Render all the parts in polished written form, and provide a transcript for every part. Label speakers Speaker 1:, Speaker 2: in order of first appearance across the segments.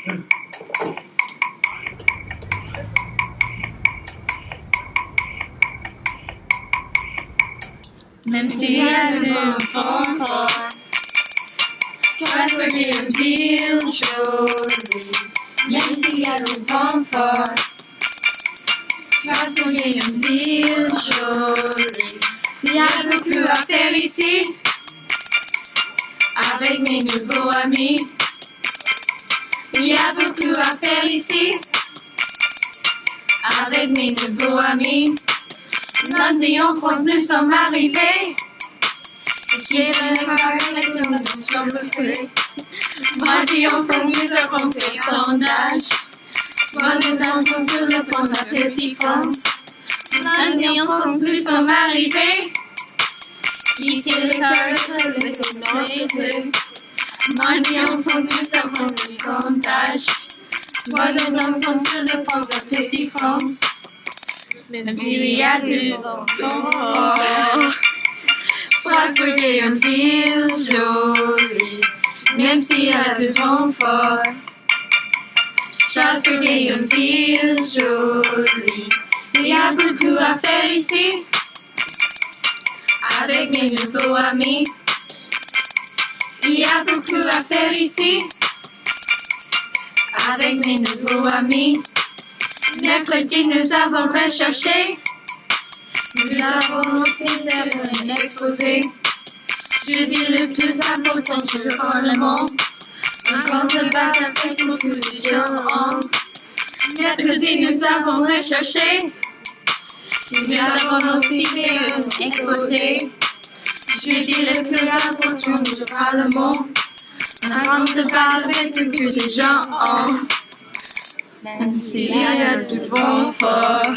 Speaker 1: Même s'il y a du vent fort, Strasbourg est une ville jolie. Même s'il y a du vent fort, Strasbourg est une ville jolie. Il y a beaucoup à faire ici, avec mes nouveaux amis. Il y a beaucoup à faire ici, avec mes nouveaux amis. Lundi en France, nous sommes arrivés. Mardi en France, nous avons fait sondage. Soit nous dansons sur le pont de la petite France. Lundi en France, nous sommes arrivés. Ici le carré, le tournoi les deux. Mardi en France, nous avons fait sondage. Soit nous dansons sur le pont de la petite France. Même s'il y a du vent fort, Strasbourg est une ville jolie. Même s'il y a du vent fort, Strasbourg est une ville jolie. Il y a beaucoup à faire ici, avec mes nouveaux amis. Il y a beaucoup à faire ici, avec mes nouveaux amis. Mercredi, nous avons recherché. Nous avons aussi fait un exposé. Jeudi, le plus important, je prends le monde. Un grand débat avec beaucoup de gens. Mercredi, nous avons recherché. Nous avons aussi fait un exposé. Jeudi, le plus important, je prends le monde. Un grand débat avec beaucoup de gens. Même s'il y a du vent fort,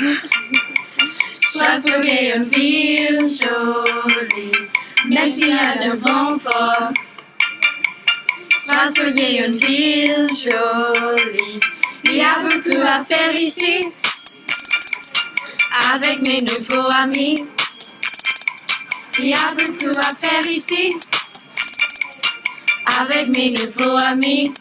Speaker 1: Strasbourg est une ville jolie. Même s'il y a du vent fort, Strasbourg est une ville jolie. Il y a beaucoup à faire ici, avec mes nouveaux amis. Il y a beaucoup à faire ici, avec mes nouveaux amis.